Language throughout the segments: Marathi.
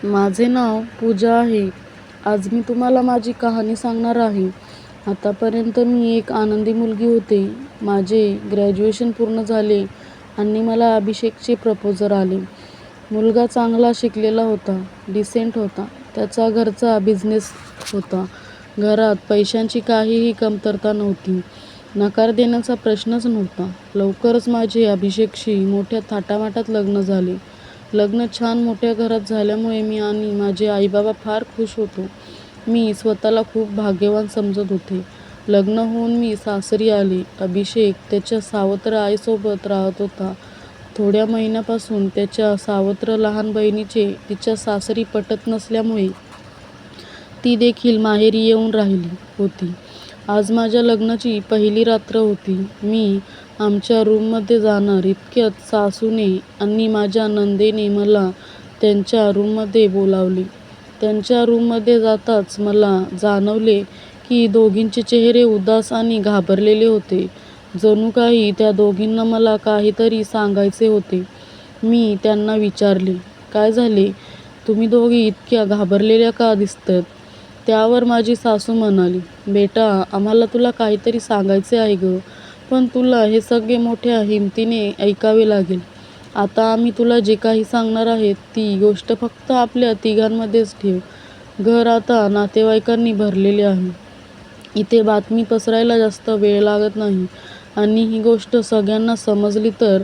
माझे नाव पूजा आहे. आज मी तुम्हाला माझी कहाणी सांगणार आहे. आतापर्यंत मी एक आनंदी मुलगी होते. माझे ग्रॅज्युएशन पूर्ण झाले आणि मला अभिषेकचे प्रपोजल आले. मुलगा चांगला शिकलेला होता, डिसेंट होता. त्याचा घरचा बिझनेस होता. घरात पैशांची काहीही कमतरता नव्हती. नकार देण्याचा प्रश्नच नव्हता. लवकरच माझे अभिषेकशी मोठ्या थाटामाटात लग्न झाले. लग्न छान मोठ्या घरात झाल्यामुळे मी आणि माझे आईबाबा फार खुश होतो. मी स्वतःला खूप भाग्यवान समजत होते. लग्न होऊन मी सासरी आले. अभिषेक त्याच्या सावत्र आईसोबत राहत होता. थोड्या महिन्यापासून त्याच्या सावत्र लहान बहिणीचे तिच्या सासरी पटत नसल्यामुळे ती देखील माहेरी येऊन राहिली होती. आज माझ्या लग्नाची पहिली रात्र होती. मी आमच्या रूममध्ये जाणार इतक्यात सासूने आणि माझ्या नंदेने मला त्यांच्या रूममध्ये बोलावले. त्यांच्या रूममध्ये जाताच मला जाणवले की दोघींचे चेहरे उदास आणि घाबरलेले होते. जणू काही त्या दोघींना मला काहीतरी सांगायचे होते. मी त्यांना विचारले, "काय झाले? तुम्ही दोघी इतक्या घाबरलेल्या का दिसतात?" त्यावर माझी सासू म्हणाली, "बेटा, आम्हाला तुला काहीतरी सांगायचे आहे गं, पण तुला हे सगळे मोठ्या हिमतीने ऐकावे लागेल. आता आम्ही तुला जे काही सांगणार आहे ती गोष्ट फक्त आपल्या तिघांमध्येच ठेव. घर आता नातेवाईकांनी भरलेले आहे. इथे बातमी पसरायला जास्त वेळ लागत नाही आणि ही गोष्ट सगळ्यांना समजली तर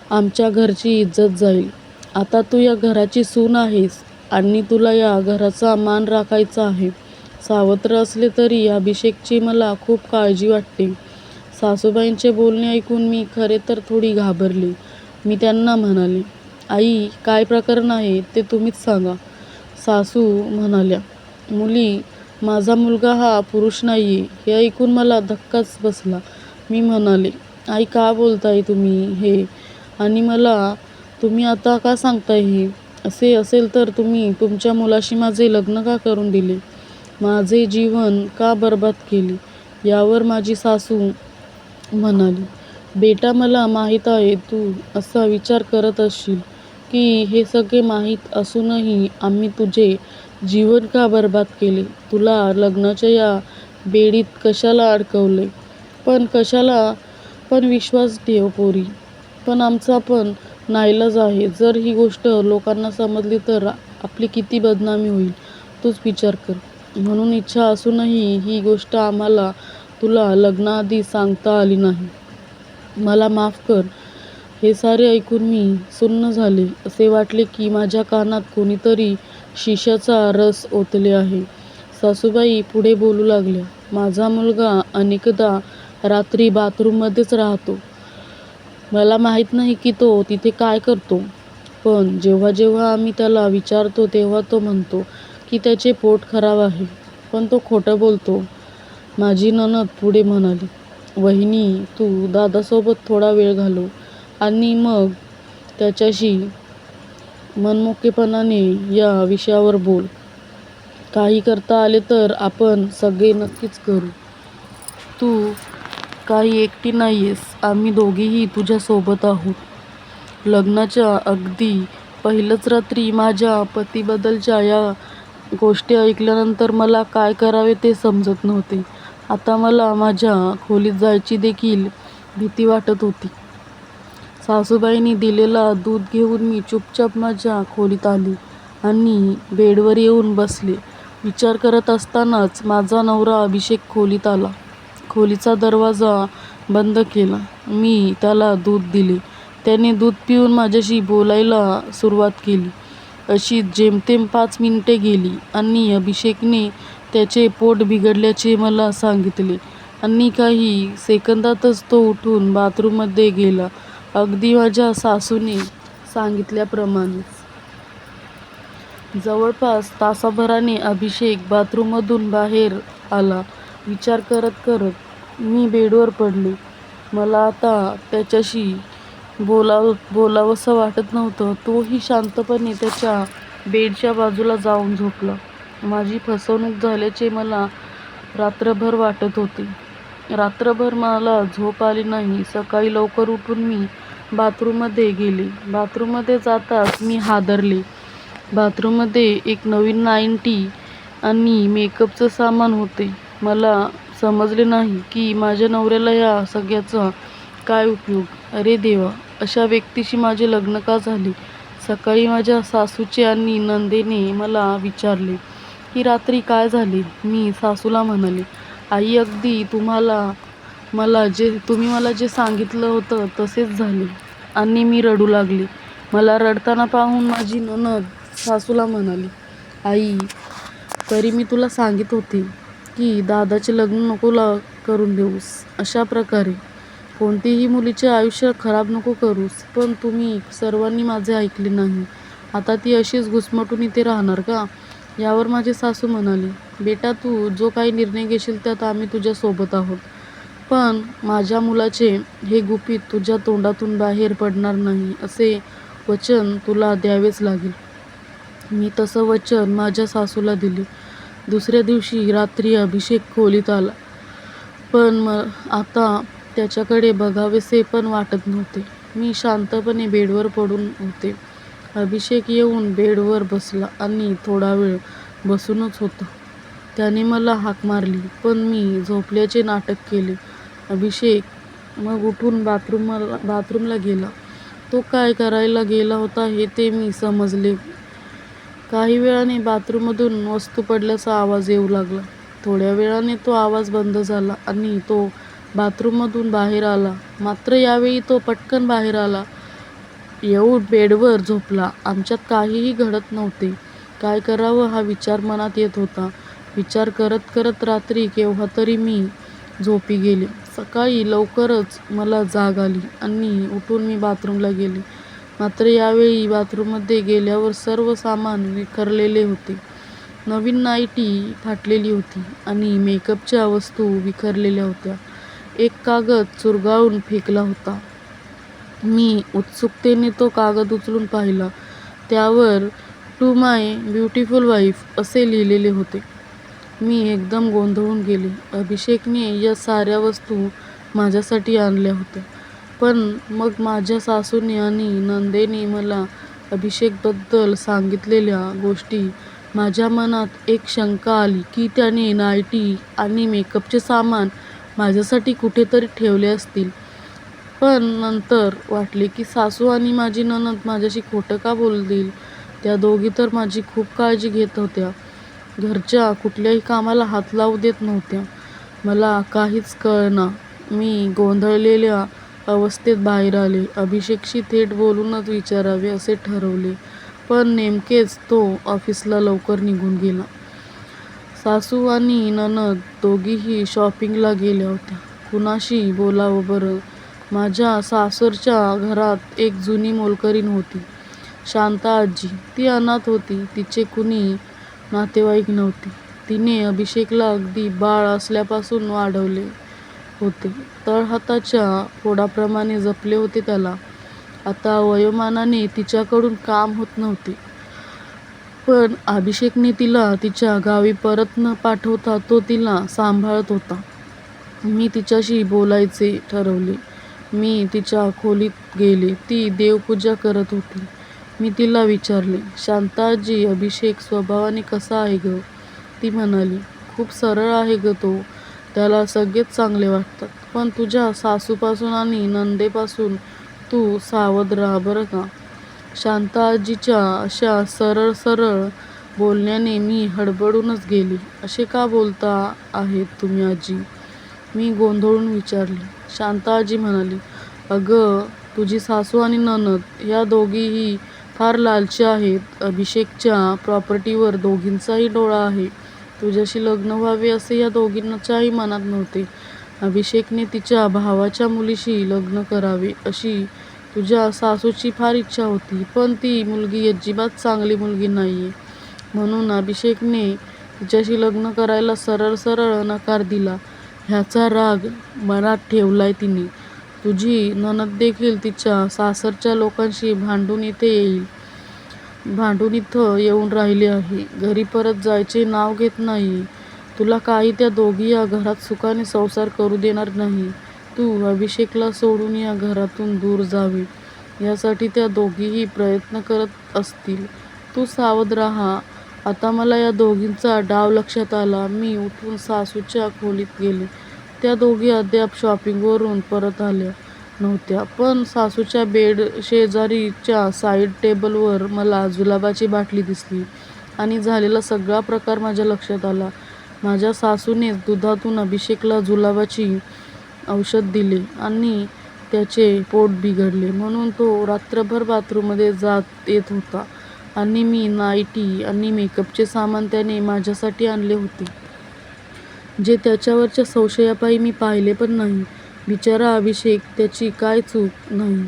आमच्या घरची इज्जत जाईल. आता तू या घराची सून आहेस आणि तुला या घराचा मान राखायचा आहे." सावत्र असले तरी अभिषेकची मला खूप काळजी वाटते. सासूबाईंचे बोलणे ऐकून मी खरे तर थोडी घाबरले. मी त्यांना म्हणाले, "आई, काय प्रकरण आहे ते तुम्हीच सांगा." सासू म्हणाल्या, "मुली, माझा मुलगा हा पुरुष नाहीये." हे ऐकून मला धक्काच बसला. मी म्हणाले, "आई, का बोलताय तुम्ही हे? आणि मला तुम्ही आता का सांगताय हे? असे असेल तर तुम्ही तुमच्या मुलाशी माझे लग्न का करून दिले? माझे जीवन का बरबाद केले?" यावर माझी सासू म्हणाली, "बेटा, मला माहीत आहे तू असा विचार करत असशील की हे सगळे माहीत असूनही आम्ही तुझे जीवन का बरबाद केले. तुला लग्नाच्या या बेडीत कशाला अडकवले? पण विश्वास ठेव पोरी, पण आमचा पण नाईलाज आहे. जर ही गोष्ट लोकांना समजली तर आपली किती बदनामी होईल तूच विचार कर. म्हणून इच्छा असूनही ही गोष्ट आम्हाला तुला लग्नाआधी सांगता आली नाही. मला माफ कर." हे सारे ऐकून मी सुन्न झाले. असे वाटले की माझ्या कानात कोणीतरी शिशाचा रस ओतले आहे. सासूबाई पुढे बोलू लागल्या, "माझा मुलगा अनेकदा रात्री बाथरूममध्येच राहतो. मला माहीत नाही की तो तिथे काय करतो. पण जेव्हा जेव्हा आम्ही त्याला विचारतो तेव्हा तो म्हणतो की त्याचे पोट खराब आहे. पण तो खोटं बोलतो." माझी नणद पुढे म्हणाली, "वहिनी, तू दादासोबत थोडा वेळ घालव आणि मग त्याच्याशी मनमोकळेपणाने या विषयावर बोल. काही करता आले तर आपण सगळे नक्कीच करू. तू काही एकटी नाहीयेस. आम्ही दोघीही तुझ्या सोबत आहोत." लग्नाच्या अगदी पहिल्याच रात्री माझ्या पतीबद्दलच्या या गोष्टी ऐकल्यानंतर मला काय करावे ते समजत नव्हते. आता मला माझ्या खोलीत जायची देखील भीती वाटत होती. सासूबाईंनी दिलेला दूध घेऊन मी चुपचाप माझ्या खोलीत आले आणि बेडवर येऊन बसले. विचार करत असतानाच माझा नवरा अभिषेक खोलीत आला. खोलीचा दरवाजा बंद केला. मी त्याला दूध दिले. त्याने दूध पिऊन माझ्याशी बोलायला सुरुवात केली. अशीच जेमतेम 5 मिनिटे गेली आणि अभिषेकने त्याचे पोट बिघडल्याचे मला सांगितले आणि काही सेकंदातच तो उठून बाथरूममध्ये गेला. अगदी माझ्या सासूने सांगितल्याप्रमाणेच. जवळपास तासाभराने अभिषेक बाथरूममधून बाहेर आला. विचार करत करत मी बेडवर पडले. मला आता त्याच्याशी बोलावंसं वाटत नव्हतं. तोही शांतपणे त्याच्या बेडच्या बाजूला जाऊन झोपला. माझी फसवणूक झाल्याचे मला रात्रभर वाटत होते. रात्रभर मला झोप आली नाही. सकाळी लवकर उठून मी बाथरूममध्ये गेले. बाथरूममध्ये जाताच मी हादरले. बाथरूममध्ये एक नवीन नाईन्टी आणि मेकअपचं सामान होते. मला समजले नाही की माझ्या नवऱ्याला या सगळ्याचा काय उपयोग. अरे देवा, अशा व्यक्तीशी माझे लग्न का झाले? सकाळी माझ्या सासूचे आणि नंदेने मला विचारले की रात्री काय झाले. मी सासूला म्हणाले, आई अगदी तुम्ही मला जे सांगितलं होतं तसेच झाले. आणि मी रडू लागले. मला रडताना पाहून माझी नणद सासूला म्हणाली, आई, तरी मी तुला सांगित होते की दादाचे लग्न नको करून देऊस. अशा प्रकारे कोणतीही मुलीचे आयुष्य खराब नको करूस. पण तुम्ही सर्वांनी माझे ऐकले नाही. आता ती अशीच घुसमटून इथे राहणार का? यावर माझी सासू म्हणाली, बेटा, तू जो काही निर्णय घेशील त्यात आम्ही तुझ्या सोबत आहोत. पण माझ्या मुलाचे हे गुपित तुझ्या तोंडातून बाहेर पडणार नाही असे वचन तुला द्यावेच लागेल. मी तसं वचन माझ्या सासूला दिले. दुसऱ्या दिवशी रात्री अभिषेक खोलीत आला. पण आता त्याच्याकडे बघावेसे पण वाटत नव्हते. मी शांतपणे बेडवर पडून होते. अभिषेक येऊन बेडवर बसला आणि थोडा वेळ बसूनच होता. त्याने मला हाक मारली, पण मी झोपल्याचे नाटक केले. अभिषेक मग उठून बाथरूमला गेला. तो काय करायला गेला होता हे ते मी समजले. काही वेळाने बाथरूममधून वस्तू पडल्याचा आवाज येऊ लागला. थोड्या वेळाने तो आवाज बंद झाला आणि तो बाथरूममधून बाहेर आला. मात्र यावेळी तो पटकन बाहेर आला, येऊन बेडवर झोपला. आमच्यात काहीही घडत नव्हते. काय करावं हा विचार मनात येत होता. विचार करत करत रात्री केव्हा तरी मी झोपी गेले. सकाळी लवकरच मला जाग आली आणि उठून मी बाथरूमला गेले. मात्र यावेळी बाथरूममध्ये गेल्यावर सर्व सामान विखरलेले होते. नवीन नाईटी फाटलेली होती आणि मेकअपच्या वस्तू विखरलेल्या होत्या. एक कागद चुरगाळून फेकला होता. मी उत्सुकतेने तो कागद उचलून पाहिला. त्यावर टू माय ब्युटिफुल वाईफ असे लिहिलेले होते. मी एकदम गोंधळून गेले. अभिषेकने या साऱ्या वस्तू माझ्यासाठी आणल्या होत्या. पण मग माझ्या सासूने आणि नंदेने मला अभिषेकबद्दल सांगितलेल्या गोष्टी माझ्या मनात एक शंका आली की त्याने नाईटी आणि मेकअपचे सामान माझ्यासाठी कुठेतरी ठेवले असतील. पण नंतर वाटले की सासू आणि माझी नणद माझ्याशी खोटं का बोलतील? त्या दोघी तर माझी खूप काळजी घेत होत्या. घरच्या कुठल्याही कामाला हात लावू देत नव्हत्या. मला काहीच कळेना. मी गोंधळलेल्या अवस्थेत बाहेर आले. अभिषेकशी थेट बोलूनच विचारावे असे ठरवले. पण नेमकेच तो ऑफिसला लवकर निघून गेला. सासू आणि नणद दोघीही शॉपिंगला गेल्या होत्या. कुणाशी बोलावं बरं? माझ्या सासरच्या घरात एक जुनी मोलकरीण होती, शांता आजी. ती अनाथ होती. तिचे कुणी नातेवाईक नव्हते. तिने अभिषेकला अगदी बाळ असल्यापासून वाढवले होते. तळहाताच्या फोडाप्रमाणे जपले होते त्याला. आता वयोमानाने तिच्याकडून काम होत नव्हते. पण अभिषेकने तिला तिच्या गावी परत न पाठवता तो तिला सांभाळत होता. मी तिच्याशी बोलायचे ठरवले. मी तिच्या खोलीत गेले. ती देवपूजा करत होती. मी तिला विचारले, शांताजी, अभिषेक स्वभावाने कसा आहे ग? ती म्हणाली, खूप सरळ आहे ग तो. त्याला सगळेच चांगले वाटतात. पण तुझ्या सासूपासून आणि नंदेपासून तू सावध राहा बरं का. शांताजीच्या अशा सरळ सरळ बोलण्याने मी हडबडूनच गेले. असे का बोलता आहेत तुम्ही आजी? मी गोंधळून विचारले. शांताजी म्हणाली, अगं, तुझी सासू आणि नणद या दोघीही फार लालची आहेत. अभिषेकच्या प्रॉपर्टीवर दोघींचाही डोळा आहे. तुझ्याशी लग्न व्हावे असे या दोघींच्याही मनात नव्हते. अभिषेकने तिच्या भावाच्या मुलीशी लग्न करावे अशी तुझ्या सासूची फार इच्छा होती. पण ती मुलगी अजिबात चांगली मुलगी नाहीये. म्हणून अभिषेकने तिच्याशी लग्न करायला सरळ सरळ नकार दिला. ह्याचा राग मनात ठेवलाय तिने. तुझी नणद देखील तिच्या सासरच्या लोकांशी भांडून इथं येऊन राहिली आहे. घरी परत जायचे नाव घेत नाही. तुला काही त्या दोघी या घरात सुखाने संसार करू देणार नाही. तू अभिषेकला सोडून या घरातून दूर जावे यासाठी त्या दोघीही प्रयत्न करत असतील. तू सावध राहा. आता मला या दोघींचा डाव लक्षात आला. मी उठून सासूच्या खोलीत गेले. त्या दोघी अद्याप शॉपिंगवरून परत आल्या नव्हत्या, पण सासूच्या बेड शेजारीच्या साईड टेबलवर मला जुलाबाची बाटली दिसली आणि झालेला सगळा प्रकार माझ्या लक्षात आला. माझ्या सासूनेच दुधातून अभिषेकला जुलाबाची औषध दिले आणि त्याचे पोट बिघडले म्हणून तो रात्रभर बाथरूममध्ये जात येत होता आणि मी नाईटी आणि मेकअपचे सामान त्याने माझ्यासाठी आणले होते, जे त्याच्यावरच्या संशयापायी मी पाहिले पण नाही. बिचारा अभिषेक, त्याची काय चूक नाही.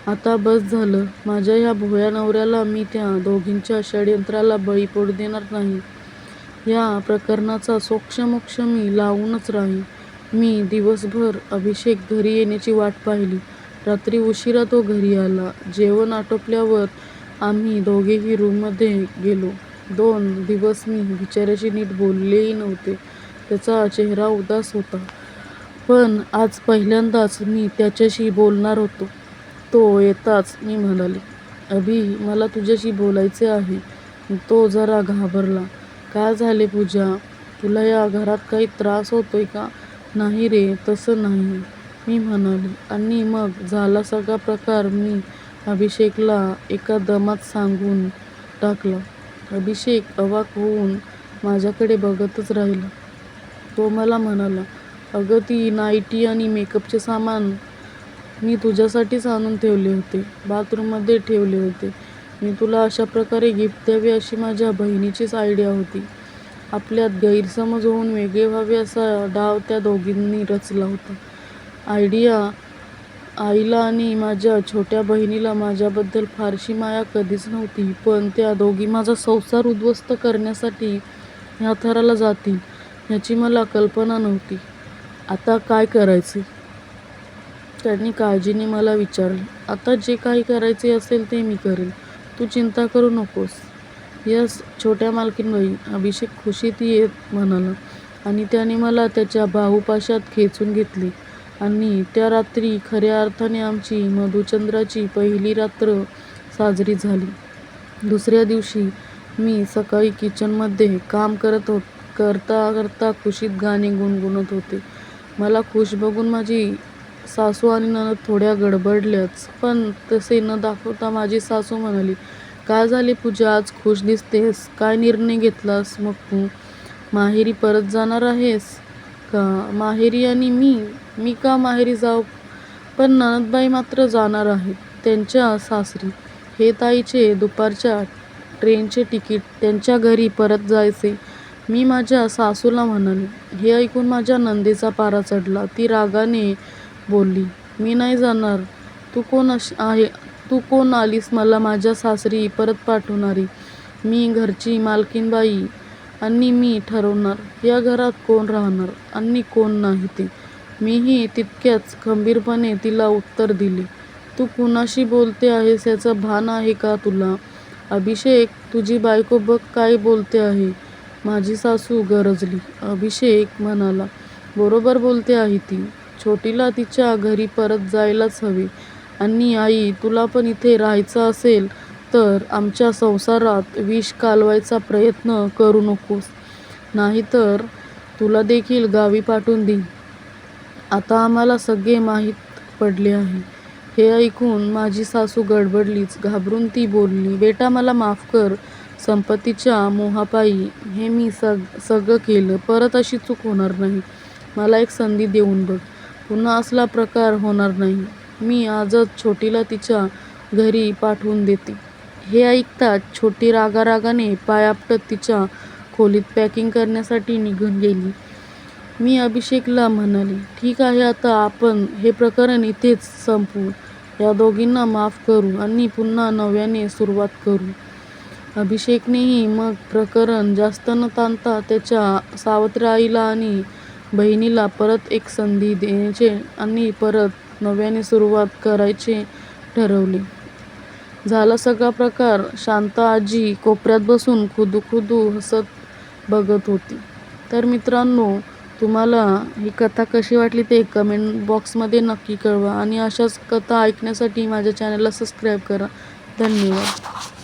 आता बस झालं. माझ्या ह्या भोळ्या नवऱ्याला मी त्या दोघींच्या षड्यंत्राला बळी पडू देणार नाही. या प्रकरणाचा सोक्षमोक्ष मी लावूनच राहीन. मी दिवसभर अभिषेक घरी येण्याची वाट पाहिली. रात्री उशिरा तो घरी आला. जेवण आटोपल्यावर आम्ही दोघेही रूममध्ये गेलो. 2 दिवस मी बिचाऱ्याशी नीट बोललेही नव्हते. त्याचा चेहरा उदास होता, पण आज पहिल्यांदाच मी त्याच्याशी बोलणार होतो. तो येताच मी म्हणाले, अभि, मला तुझ्याशी बोलायचे आहे. तो जरा घाबरला. काय झाले पूजा? तुला या घरात काही त्रास होतोय का? नाही रे, तसं नाही, मी म्हणाले. आणि मग झाला सगळा प्रकार मी अभिषेकला एका दमात सांगून टाकला. अभिषेक अवाक होऊन माझ्याकडे बघतच राहिला. तो मला म्हणाला, अगं, ती नाईटी आणि मेकअपचे सामान मी तुझ्यासाठीच आणून ठेवले होते. बाथरूममध्ये ठेवले होते. मी तुला अशा प्रकारे गिफ्ट द्यावे अशी माझ्या बहिणीचीच आयडिया होती. आपल्यात गैरसमज होऊन वेगळे व्हावे असा डाव त्या दोघींनी रचला होता. आयडिया आईला आणि माझ्या छोट्या बहिणीला माझ्याबद्दल फारशी माया कधीच नव्हती, पण त्या दोघी माझा संसार उद्ध्वस्त करण्यासाठी ह्या थराला जातील याची मला कल्पना नव्हती. आता काय करायचे? त्यांनी काळजीने मला विचारले. आता जे काही करायचे असेल ते मी करेन. तू चिंता करू नकोस. यस, छोट्या मालकीणबाई, अभिषेक खुशीत येत म्हणाला आणि त्याने मला त्याच्या बाहुपाशात खेचून घेतले. आणि त्या रात्री खऱ्या अर्थाने आमची मधुचंद्राची पहिली रात्र साजरी झाली. दुसऱ्या दिवशी मी सकाळी किचनमध्ये काम करता करता खुशीत गाणे गुणगुणत होते. मला खुश बघून माझी सासू आणि नणद थोड्या गडबडल्याच, पण तसे न दाखवता माझी सासू म्हणाली, काय झाले पूजा, आज खुश दिसतेस? काय निर्णय घेतलास मग तू? माहेरी परत जाणार आहेस का? माहेरी? आणि मी का माहेरी जाऊ? पण नणदबाई मात्र जाणार आहेत त्यांच्या सासरी. हे ताईचे दुपारच्या ट्रेनचे तिकीट, त्यांच्या घरी परत जायचे. मी माझ्या सासूला म्हणाले. हे ऐकून माझ्या नंदेचा पारा चढला. ती रागाने बोलली, मी नाही जाणार. तू कोण आलीस मला माझ्या सासरी परत पाठवणारी? मी घरची मालकीणबाई आणि मी ठरवणार या घरात कोण राहणार आणि कोण नाही ते. मीही तितक्याच खंबीरपणे तिला उत्तर दिले. तू कुणाशी बोलते आहेस याचं भान आहे का तुला? अभिषेक, तुझी बायको बघ काय बोलते आहे. माझी सासू गरजली. अभिषेक म्हणाला, बरोबर बोलते आहे ती. छोटीला तिच्या घरी परत जायलाच हवे. आणि आई, तुला पण इथे राहायचं असेल तर आमच्या संसारात विष कालवायचा प्रयत्न करू नकोस, नाहीतर तुला देखील गावी पाठवून देईन. आता आम्हाला सगळे माहीत पडले आहे. हे ऐकून माझी सासू गडबडलीच. घाबरून ती बोलली, बेटा मला माफ कर. संपत्तीच्या मोहापायी हे मी सगळं केलं. परत अशी चूक होणार नाही. मला एक संधी देऊन बघ. पुन्हा असला प्रकार होणार नाही. मी आजच छोटीला तिच्या घरी पाठवून देते. हे ऐकताच छोटी रागारागाने पाय आपटत तिच्या खोलीत पॅकिंग करण्यासाठी निघून गेली. मी अभिषेकला म्हणाले, ठीक आहे, आता आपण हे प्रकरण इथेच संपवू. या दोघींना माफ करू आणि पुन्हा नव्याने सुरुवात करू. अभिषेकनेही मग प्रकरण जास्त न ताणता त्याच्या सावत्र आईला आणि बहिणीला परत एक संधी देण्याचे आणि परत नव्याने सुरुवात करायचे ठरवले. झाला सगळा प्रकार. शांता आजी कोपऱ्यात बसून खुदूखुदू हसत बघत होती. तर मित्रांनो, तुम्हाला ही कथा कशी वाटली ते कमेंट बॉक्समध्ये नक्की कळवा आणि अशाच कथा ऐकण्यासाठी माझ्या चॅनलला सबस्क्राईब करा. धन्यवाद.